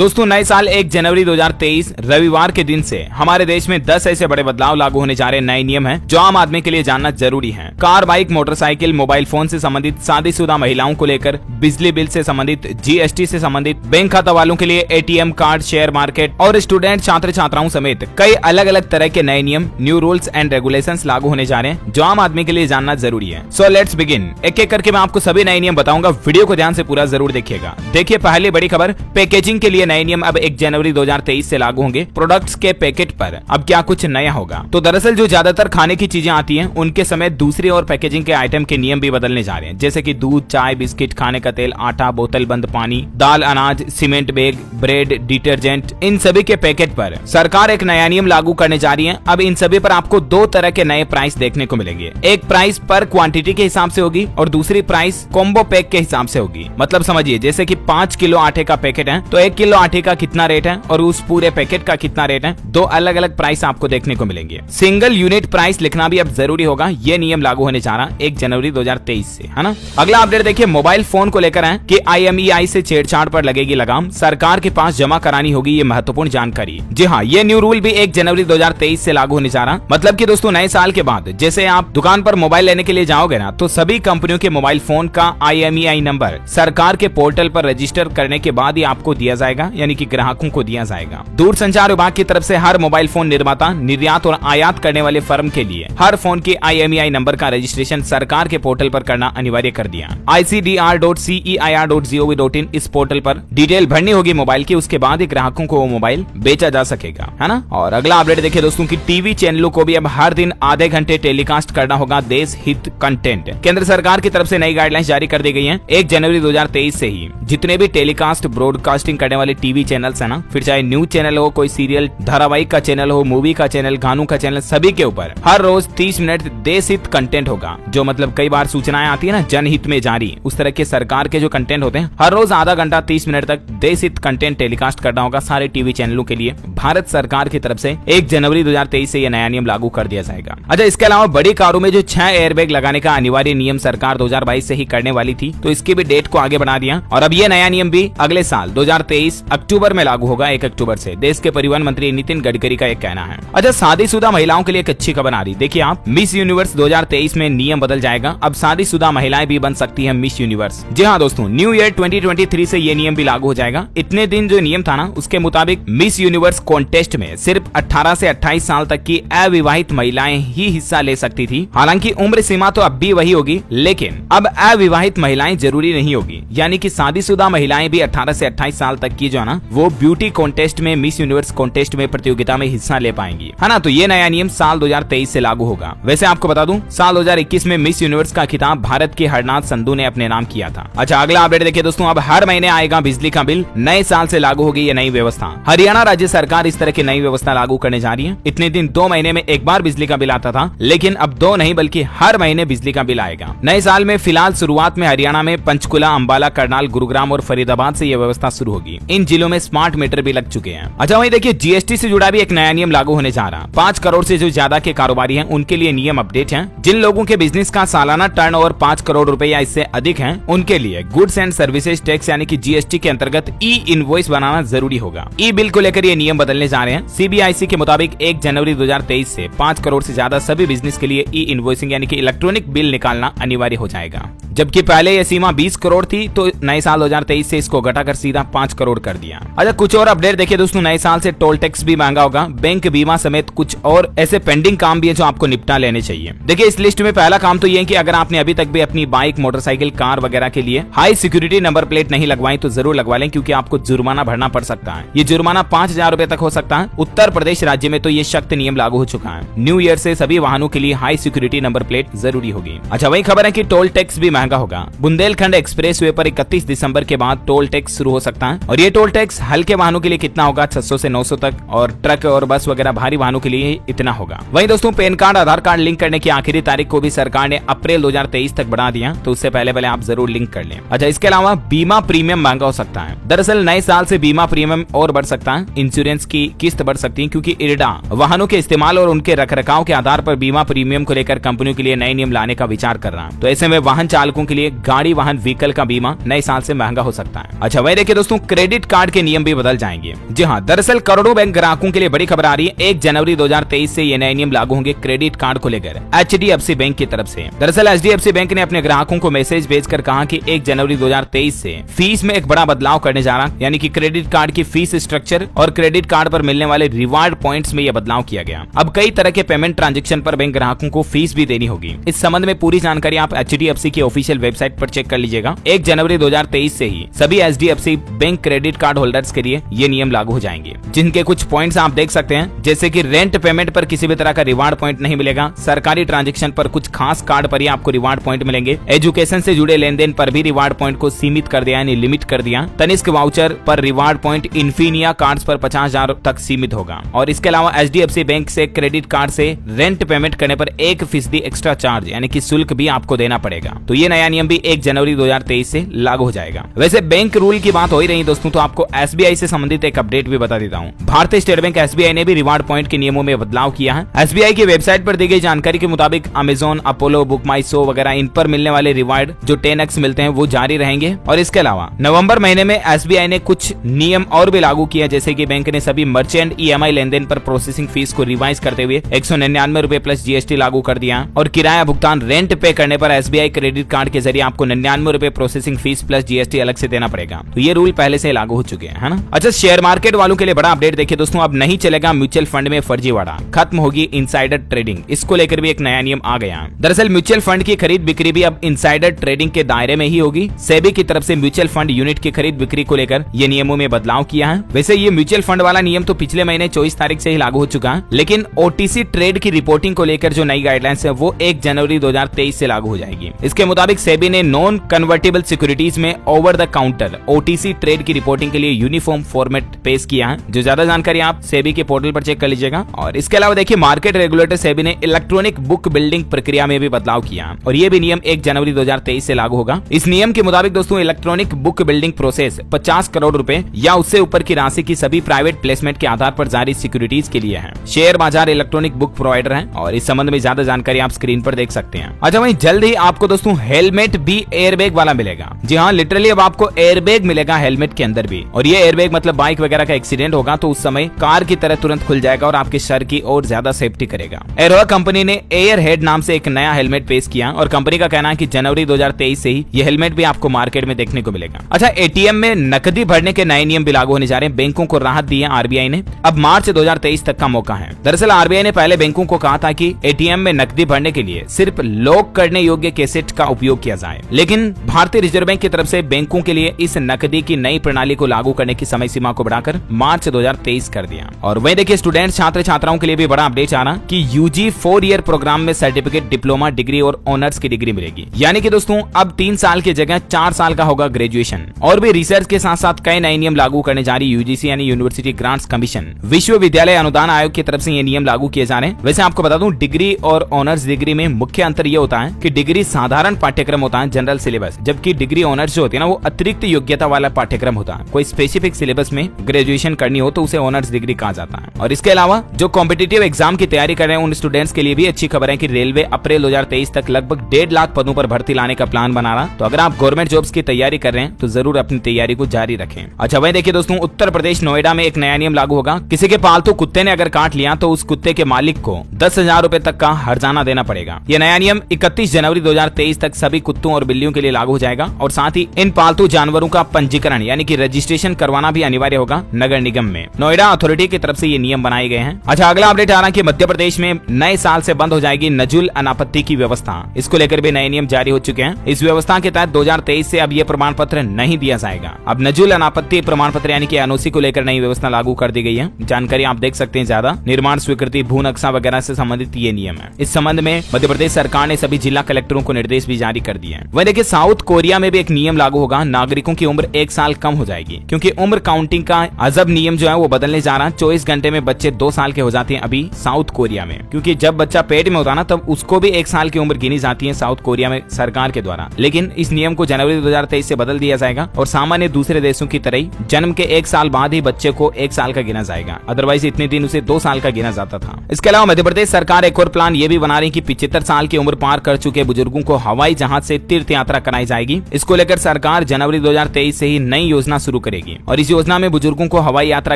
दोस्तों नए साल 1 जनवरी 2023 रविवार के दिन से हमारे देश में 10 ऐसे बड़े बदलाव लागू होने जा रहे नए नियम हैं जो आम आदमी के लिए जानना जरूरी है। Car, bike, motorcycle, mobile phone से संबंधित, शादीशुदा महिलाओं को लेकर, बिजली बिल से संबंधित, जीएसटी से संबंधित, बैंक खाता वालों के लिए एटीएम कार्ड, शेयर मार्केट और स्टूडेंट छात्र छात्राओं समेत कई अलग अलग तरह के नए नियम, न्यू रूल्स एंड रेगुलेशंस लागू होने जा रहे हैं जो आम आदमी के लिए जानना जरूरी है। So let's begin. एक एक करके मैं आपको सभी नए नियम बताऊंगा, वीडियो को ध्यान से पूरा जरूर देखिएगा। देखिए पहली बड़ी खबर, पैकेजिंग के लिए नए नियम अब 1 जनवरी 2023 से लागू होंगे। प्रोडक्ट्स के पैकेट पर अब क्या कुछ नया होगा? तो दरअसल जो ज्यादातर खाने की चीजें आती हैं उनके समेत दूसरी और पैकेजिंग के आइटम के नियम भी बदलने जा रहे हैं, जैसे कि दूध, चाय, बिस्किट, खाने का तेल, आटा, बोतल बंद पानी, दाल, अनाज, सीमेंट बैग, ब्रेड, डिटर्जेंट, इन सभी के पैकेट पर सरकार एक नया नियम लागू करने जा रही है। अब इन सभी पर आपको 2 तरह के नए प्राइस देखने को मिलेंगे। एक प्राइस पर क्वांटिटी के हिसाब से होगी और दूसरी प्राइस कॉम्बो पैक के हिसाब से होगी। मतलब समझिए, जैसे कि 5 किलो आटे का पैकेट है तो 1 किलो आटे का कितना रेट है और उस पूरे पैकेट का कितना रेट है, 2 अलग अलग प्राइस आपको देखने को मिलेंगे। सिंगल यूनिट प्राइस लिखना भी अब जरूरी होगा। ये नियम लागू होने जा रहा है 1 जनवरी 2023 से, है ना। अगला अपडेट देखिए, मोबाइल फोन को लेकर है कि IMEI से छेड़छाड़ पर लगेगी लगाम, सरकार के पास जमा करानी होगी ये महत्वपूर्ण जानकारी। जी हाँ, ये न्यू रूल भी 1 जनवरी 2023 से लागू होने जा रहा। मतलब कि दोस्तों नए साल के बाद जैसे आप दुकान पर मोबाइल लेने के लिए जाओगे ना, तो सभी कंपनियों के मोबाइल फोन का IMEI नंबर सरकार के पोर्टल पर रजिस्टर करने के बाद ही आपको दिया जाएगा, यानी कि ग्राहकों को दिया जाएगा। दूरसंचार विभाग की तरफ से हर मोबाइल फोन निर्माता, निर्यात और आयात करने वाले फर्म के लिए हर फोन के IMEI नंबर का रजिस्ट्रेशन सरकार के पोर्टल पर करना अनिवार्य कर दिया। ICDR.CEIR.gov.in इस पोर्टल पर डिटेल भरनी होगी मोबाइल की, उसके बाद ही ग्राहकों को वो मोबाइल बेचा जा सकेगा, है ना। और अगला अपडेट देखिए दोस्तों की टीवी चैनलों को भी अब हर दिन आधे घंटे टेलीकास्ट करना होगा देश हित कंटेंट। केंद्र सरकार की तरफ से नई गाइडलाइंस जारी कर दी गई है। 1 जनवरी 2023 से ही जितने भी टेलीकास्ट ब्रॉडकास्टिंग करने वाले टीवी चैनल्स है ना, फिर चाहे न्यूज चैनल हो, कोई सीरियल धारावाहिक का चैनल हो, मूवी का चैनल, गानों का चैनल, सभी के ऊपर हर रोज 30 मिनट देश हित कंटेंट होगा। जो मतलब कई बार सूचनाएं आती है ना जनहित में जारी, उस तरह के सरकार के जो कंटेंट होते हैं हर रोज आधा घंटा 30 मिनट तक देश हित कंटेंट टेलीकास्ट करना होगा सारे टीवी चैनलों के लिए। भारत सरकार की तरफ से 1 जनवरी 2023 से यह नया नियम लागू कर दिया जाएगा। अच्छा, इसके अलावा बड़ी कारों में जो 6 एयरबैग लगाने का अनिवार्य नियम सरकार 2022 से ही करने वाली थी, तो इसकी भी डेट को आगे बढ़ा दिया और अब यह नया नियम भी अगले साल 2023 अक्टूबर में लागू होगा। 1 अक्टूबर से देश के परिवहन मंत्री नितिन गडकरी का एक कहना है। अच्छा, शादीशुदा महिलाओं के लिए एक अच्छी खबर आ रही। देखिए आप, मिस यूनिवर्स 2023 में नियम बदल जाएगा। अब शादीशुदा महिलाएं भी बन सकती हैं मिस यूनिवर्स। जी हाँ दोस्तों, न्यू ईयर 2023 से ये नियम भी लागू हो जाएगा। इतने दिन जो नियम था ना, उसके मुताबिक मिस यूनिवर्स कॉन्टेस्ट में सिर्फ 18 से 28 साल तक की अविवाहित महिलाएं ही हिस्सा ले सकती थी। हालांकि उम्र सीमा तो अब भी वही होगी, लेकिन अब अविवाहित महिलाएं जरूरी नहीं होगी। यानी कि शादीशुदा महिलाएं भी 18 से 28 साल तक की जो है ना, वो ब्यूटी कॉन्टेस्ट में, मिस यूनिवर्स कॉन्टेस्ट में प्रतियोगिता में हिस्सा ले पाएंगी, है ना। तो ये नया नियम साल 2023 से लागू होगा। वैसे आपको बता दूं, साल 2021 में मिस यूनिवर्स का खिताब भारत के हरनाथ संधू ने अपने नाम किया था। अच्छा, अगला अपडेट देखिए दोस्तों, अब हर महीने आएगा बिजली का बिल। नए साल से लागू होगी ये नई व्यवस्था। हरियाणा राज्य सरकार इस तरह की नई व्यवस्था लागू करने जा रही है। इतने दिन 2 महीने में एक बार बिजली का बिल आता था, लेकिन अब 2 नहीं बल्कि हर महीने बिजली का बिल आएगा। नए साल में फिलहाल शुरुआत में हरियाणा में पंचकुला, अंबाला, करनाल, गुरुग्राम और फरीदाबाद से यह व्यवस्था शुरू होगी। इन जिलों में स्मार्ट मीटर भी लग चुके हैं। अच्छा, वहीं देखिए जीएसटी से जुड़ा भी एक नया नियम लागू होने जा रहा। 5 करोड़ से जो ज्यादा के कारोबारी हैं उनके लिए नियम अपडेट है। जिन लोगों के बिजनेस का सालाना टर्नओवर 5 करोड़ रुपए या इससे अधिक है, उनके लिए गुड्स एंड सर्विसेज टैक्स यानी कि जीएसटी के अंतर्गत ई इनवॉइस बनाना जरूरी होगा। ई बिल को लेकर ये नियम बदलने जा रहे हैं। CBIC के मुताबिक 1 जनवरी 2023 से 5 करोड़ से ज्यादा सभी बिजनेस के लिए ई इनवॉइसिंग यानी कि इलेक्ट्रॉनिक बिल निकालना अनिवार्य हो जाएगा। जबकि पहले यह सीमा 20 करोड़ थी, तो नए साल 2023 से इसको घटाकर सीधा 5 करोड़ कर दिया। अच्छा, कुछ और अपडेट देखिए दोस्तों, नए साल से टोल टैक्स भी महंगा होगा। बैंक, बीमा समेत कुछ और ऐसे पेंडिंग काम भी है जो आपको निपटा लेने चाहिए। देखिए इस लिस्ट में पहला काम तो ये है कि अगर आपने अभी तक भी अपनी बाइक, मोटरसाइकिल, कार वगैरह के लिए हाई सिक्योरिटी नंबर प्लेट नहीं लगवाई तो जरूर लगवा लें, क्योंकि आपको जुर्माना भरना पड़ सकता है। ये जुर्माना 5000 रुपए तक हो सकता है। उत्तर प्रदेश राज्य में तो ये सख्त नियम लागू हो चुका है। न्यू ईयर से सभी वाहनों के लिए हाई सिक्योरिटी नंबर प्लेट जरूरी होगी। अच्छा, वही खबर है कि टोल टैक्स भी महंगा होगा। बुंदेलखंड एक्सप्रेसवे पर 31 दिसंबर के बाद टोल टैक्स शुरू हो सकता है और ये टोल टैक्स हल्के वाहनों के लिए कितना होगा, 600 से 900 तक, और ट्रक और बस वगैरह भारी वाहनों के लिए इतना होगा। वहीं दोस्तों पैन कार्ड, आधार कार्ड लिंक करने की आखिरी तारीख को भी सरकार ने अप्रैल 2023 तक बढ़ा दिया, तो उससे पहले आप जरूर लिंक कर लें। अच्छा, इसके अलावा बीमा प्रीमियम महंगा हो सकता है। दरअसल नए साल से बीमा प्रीमियम और बढ़ सकता है। इंश्योरेंस की किस्त बढ़ सकती है, क्योंकि इरडा वाहनों के इस्तेमाल और उनके रखरखाव के आधार पर बीमा प्रीमियम को लेकर कंपनियों के लिए नए नियम लाने का विचार कर रहा है। तो ऐसे में वाहन चालकों के लिए गाड़ी, वाहन, व्हीकल का बीमा नए साल से महंगा हो सकता है। अच्छा, वही देखिए दोस्तों, क्रेडिट कार्ड के नियम भी बदल जाएंगे। जी हाँ, दरअसल करोड़ों बैंक ग्राहकों के लिए बड़ी खबर आ रही है। 1 जनवरी 2023 से ये नए नियम लागू होंगे क्रेडिट कार्ड को लेकर HDFC बैंक की तरफ से। दरअसल HDFC बैंक ने अपने ग्राहकों को मैसेज भेजकर कहा कि 1 जनवरी 2023 से फीस में एक बड़ा बदलाव करने जा रहा, यानी कि क्रेडिट कार्ड की फीस स्ट्रक्चर और क्रेडिट कार्ड पर मिलने वाले रिवार्ड पॉइंट्स में यह बदलाव किया गया। अब कई तरह के पेमेंट ट्रांजैक्शन पर बैंक ग्राहकों को फीस भी देनी होगी। इस संबंध में पूरी जानकारी आप HDFC की ऑफिशियल वेबसाइट पर चेक कर लीजिएगा। 1 जनवरी 2023 से ही सभी HDFC bank credit card holders के लिए ये नियम लागू हो जाएंगे, जिनके कुछ पॉइंट्स आप देख सकते हैं, जैसे कि रेंट पेमेंट पर किसी भी तरह का रिवार्ड पॉइंट नहीं मिलेगा। सरकारी ट्रांजैक्शन पर कुछ खास कार्ड पर ही आपको रिवार्ड पॉइंट मिलेंगे। एजुकेशन से जुड़े लेन देन पर भी रिवार्ड पॉइंट को सीमित कर दिया, यानी लिमिट कर दिया। तनिष्क वाउचर पर रिवार्ड पॉइंट इन्फिनिया कार्ड्स पर 50,000 तक सीमित होगा। और इसके अलावा HDFC बैंक से क्रेडिट कार्ड से रेंट पेमेंट करने पर 1% एक्स्ट्रा चार्ज, यानी कि शुल्क भी आपको देना पड़ेगा। तो ये नया नियम भी 1 जनवरी 2023 से लागू हो जाएगा। वैसे बैंक रूल की बात हो ही रही दोस्तों, तो आपको SBI से संबंधित एक अपडेट भी बता देता हूँ। भारतीय स्टेट बैंक SBI ने भी रिवार्ड पॉइंट के नियमों में बदलाव किया है। SBI की वेबसाइट पर दी गई जानकारी के मुताबिक अमेजोन, अपोलो, बुक माई शो वगैरह इन पर मिलने वाले रिवार्ड जो 10x मिलते हैं वो जारी रहेंगे। और इसके अलावा नवंबर महीने में SBI ने कुछ नियम और भी लागू किया, जैसे कि बैंक ने सभी मर्चेंट EMI लेन देन पर प्रोसेसिंग फीस को रिवाइज करते हुए 199 रुपए प्लस GST लागू कर दिया। और किराया भुगतान रेंट पे करने पर SBI क्रेडिट कार्ड के जरिए आपको 99 रुपए प्रोसेसिंग फीस प्लस GST अलग से देना पड़ेगा। तो ये रूल पहले से लागू हो चुके हैं, है ना। अच्छा, शेयर मार्केट वालों के लिए बड़ा अपडेट देखिए दोस्तों, अब नहीं चलेगा म्यूचुअल फंड में फर्जीवाड़ा, खत्म होगी इनसाइडर ट्रेडिंग। इसको लेकर भी एक नया नियम आ गया। दरअसल म्यूचुअल फंड की खरीद बिक्री भी अब इनसाइडर ट्रेडिंग के दायरे में ही होगी। सेबी की तरफ से म्यूचुअल फंड यूनिट की खरीद बिक्री को लेकर ये नियमों में बदलाव किया है। वैसे ये म्यूचुअल फंड वाला नियम तो पिछले महीने 24 तारीख से ही लागू हो चुका है, लेकिन OTC ट्रेड की रिपोर्टिंग को लेकर जो नई गाइडलाइंस है वो 1 जनवरी 2023 से लागू हो जाएगी। इसके मुताबिक सेबी ने नॉन कन्वर्टेबल सिक्योरिटीज में over the counter OTC trade की रिपोर्टिंग के लिए यूनिफॉर्म फॉर्मेट पेश किया है। जो ज्यादा जानकारी आप सेबी के पोर्टल पर चेक कर लीजिएगा। और इसके अलावा देखिए, मार्केट रेगुलेटर सेबी ने इलेक्ट्रॉनिक बुक बिल्डिंग प्रक्रिया में भी बदलाव किया और ये भी नियम 1 जनवरी 2023 से लागू होगा। इस नियम के मुताबिक दोस्तों, electronic book building process 50 crore रुपए या उससे ऊपर की राशि की सभी प्राइवेट प्लेसमेंट के आधार पर जारी सिक्योरिटीज के लिए है। शेयर बाजार इलेक्ट्रॉनिक बुक प्रोवाइडर है और इस संबंध में ज्यादा जानकारी आप स्क्रीन पर देख सकते हैं। अच्छा, वहीं जल्द ही आपको दोस्तों हेलमेट भी एयरबैग वाला मिलेगा। जी हाँ, लिटरली अब आपको एयरबैग मिलेगा हेलमेट के अंदर भी। और ये एयरबैग मतलब बाइक वगैरह का एक्सीडेंट होगा तो उस समय कार की तरह तुरंत खुल जाएगा और आपके सर की और ज्यादा सेफ्टी करेगा। एरोहा कंपनी ने एयर हेड नाम से एक नया हेलमेट पेश किया और कंपनी का कहना है कि जनवरी 2023 से ही ये हेलमेट भी आपको मार्केट में देखने को मिलेगा। अच्छा, ATM में नकदी भरने के नए नियम भी लागू होने जा रहे हैं। बैंकों को राहत दी है RBI ने। अब मार्च 2023 तक का मौका है। दरअसल RBI ने पहले बैंकों को कहा था कि ATM में नकदी भरने के लिए सिर्फ लॉक करने योग्य कैसेट का उपयोग किया जाए, लेकिन भारतीय रिजर्व बैंक की तरफ से बैंकों के लिए इस नकदी की नई प्रणाली को लागू करने की समय सीमा को बढ़ाकर मार्च 2023 कर दिया। और वहीं देखिए, स्टूडेंट छात्र छात्राओं के लिए भी बड़ा अपडेट आ रहा कि UG 4 ईयर प्रोग्राम में सर्टिफिकेट, डिप्लोमा, डिग्री और ऑनर्स की डिग्री मिलेगी। यानी कि दोस्तों अब 3 साल की जगह 4 साल का होगा ग्रेजुएशन। और भी रिसर्च के साथ साथ कई नए नियम लागू करने जा रही UGC यानी यूनिवर्सिटी ग्रांट्स कमीशन, विश्वविद्यालय अनुदान आयोग की तरफ से ये नियम लागू किए जा रहे हैं। वैसे आपको बता दूं, डिग्री और ऑनर्स डिग्री में मुख्य अंतर ये होता है कि डिग्री साधारण पाठ्यक्रम होता है, जनरल सिलेबस, जबकि डिग्री ऑनर्स जो होती है ना वो अतिरिक्त योग्यता वाला पाठ्यक्रम होता है। कोई स्पेसिफिक सिलेबस में ग्रेजुएशन करनी हो तो उसे ऑनर्स डिग्री कहा जाता है। और इसके अलावा जो कॉम्पिटिटिव एग्जाम की तैयारी कर रहे हैं उन स्टूडेंट्स के लिए भी अच्छी खबर है कि रेलवे अप्रैल 2023 तक लगभग 1.5 लाख पदों पर भर्ती लाने का प्लान बना रहा। तो अगर आप गवर्नमेंट जॉब्स की तैयारी कर रहे हैं तो जरूर अपनी तैयारी को जारी रखें। अच्छा, वही देखिए दोस्तों, उत्तर प्रदेश नोएडा में एक नया नियम लागू होगा। किसी के पालतू कुत्ते ने अगर काट लिया तो उस कुत्ते के मालिक को 10,000 रुपए तक का हर्जाना देना पड़ेगा। यह नया नियम 31 जनवरी 2023 तक सभी कुत्तों और बिल्लियों के लिए लागू हो जाएगा और साथ ही इन पालतू जानवरों का पंजीकरण यानी कि रजिस्ट्रेशन करवाना भी अनिवार्य होगा नगर निगम में। नोएडा अथॉरिटी की तरफ से ये नियम बनाए गए हैं। अच्छा, अगला अपडेट आ रहा है कि मध्य प्रदेश में नए साल से बंद हो जाएगी नजुल अनापत्ति की व्यवस्था। इसको लेकर भी नए नियम जारी हो चुके हैं। इस व्यवस्था के तहत 2023 से अब ये प्रमाण पत्र नहीं दिया जाएगा। अब नजुल अनापत्ति प्रमाण पत्र यानी कि NOC को लेकर नई व्यवस्था लागू कर दी गई है। जानकारी आप देख सकते हैं। ज्यादा निर्माण स्वीकृति, भू नक्शा वगैरह से संबंधित ये नियम है। इस संबंध में मध्य प्रदेश सरकार ने सभी जिला कलेक्टरों को निर्देश भी जारी कर दिए हैं। वहीं देखिए, साउथ कोरिया में भी एक नियम लागू होगा। नागरिकों की उम्र 1 साल कम हो जाएगी क्योंकि उम्र काउंटिंग का अजब नियम जो है वो बदलने जा रहा है। 24 घंटे में बच्चे 2 साल के हो जाते हैं अभी साउथ कोरिया में, क्योंकि जब बच्चा पेट में होता है ना तब उसको भी 1 साल की उम्र गिनी जाती है साउथ कोरिया में सरकार के द्वारा। लेकिन इस नियम को जनवरी 2023 से बदल दिया जाएगा और सामान्य दूसरे देशों की तरह ही जन्म के 1 साल बाद ही बच्चे को 1 साल का गिना जाएगा। अदरवाइज इतने दिन उसे 2 साल का गिना जाता था। इसके अलावा मध्य प्रदेश सरकार एक और प्लान ये भी बना रही कि 75 साल की उम्र पार कर चुके बुजुर्गों को हवाई जहाज से तीर्थ यात्रा कराई जाएगी। इसको लेकर सरकार जनवरी 2023 से ही नई योजना शुरू शुरू करेगी और इस योजना में बुजुर्गों को हवाई यात्रा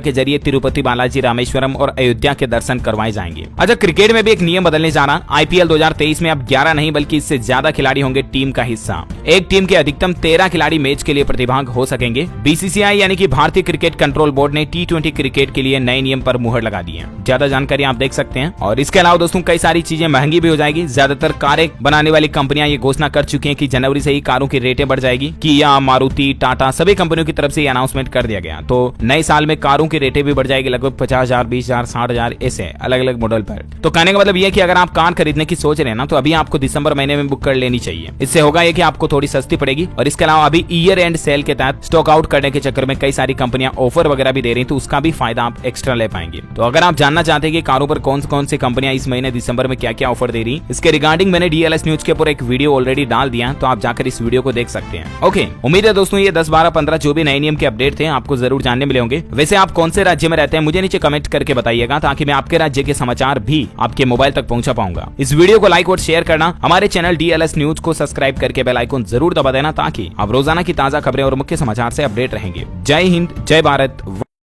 के जरिए तिरुपति बालाजी, रामेश्वरम और अयोध्या के दर्शन करवाए जाएंगे। अच्छा, क्रिकेट में भी एक नियम बदलने जा रहा। आईपीएल 2023 में अब 11 नहीं बल्कि इससे ज्यादा खिलाड़ी होंगे टीम का हिस्सा। एक टीम के अधिकतम 13 खिलाड़ी मैच के लिए प्रतिभाग हो सकेंगे। बीसीसीआई यानी कि भारतीय क्रिकेट कंट्रोल बोर्ड ने T20 क्रिकेट के लिए नए नियम पर मुहर लगा दी है। ज्यादा जानकारी आप देख सकते हैं। और इसके अलावा दोस्तों कई सारी चीजें महंगी भी हो जाएगी। ज्यादातर कारें बनाने वाली कंपनियां ये घोषणा कर चुकी हैं कि जनवरी से ही कारों की रेटें बढ़ जाएगी। किया, मारुति, टाटा सभी कंपनियों की तरफ से अनाउंसमेंट कर दिया गया। तो नए साल में कारों की रेटें भी बढ़ जाएगी लगभग 50,000, 20,000, 60,000 ऐसे अलग अलग मॉडल पर। तो कहने का मतलब ये कि अगर आप कार खरीदने की सोच रहे हैं ना तो अभी आपको दिसंबर महीने में बुक कर लेनी चाहिए। इससे होगा ये कि आपको थोड़ी सस्ती पड़ेगी। और इसके अलावा अभी ईयर एंड सेल के तहत स्टॉक आउट करने के चक्कर में कई सारी कंपनियां ऑफर वगैरह भी दे रही हैं, तो उसका भी फायदा आप एक्स्ट्रा ले पाएंगे। तो अगर आप जानना चाहते हैं कि कारों पर कौन सी कंपनियां इस महीने दिसंबर में क्या क्या ऑफर दे रही, इसके रिगार्डिंग मैंने DLS न्यूज के ऊपर एक वीडियो ऑलरेडी डाल दिया, तो आप जाकर इस वीडियो को देख सकते हैं। ओके, उम्मीद है दोस्तों ये 10, 12, 15 जो भी नए नियम के अपडेट थे आपको जरूर जानने मिले होंगे। वैसे आप कौन से राज्य में रहते हैं मुझे नीचे कमेंट करके बताइएगा, ताकि मैं आपके राज्य के समाचार भी आपके मोबाइल तक पहुंचा पाऊंगा। इस वीडियो को लाइक और शेयर करना, हमारे चैनल DLS न्यूज को सब्सक्राइब करके बेल आइकन जरूर दबा देना, ताकि आप रोजाना की ताजा खबरें और मुख्य समाचार से अपडेट रहेंगे। जय हिंद, जय भारत।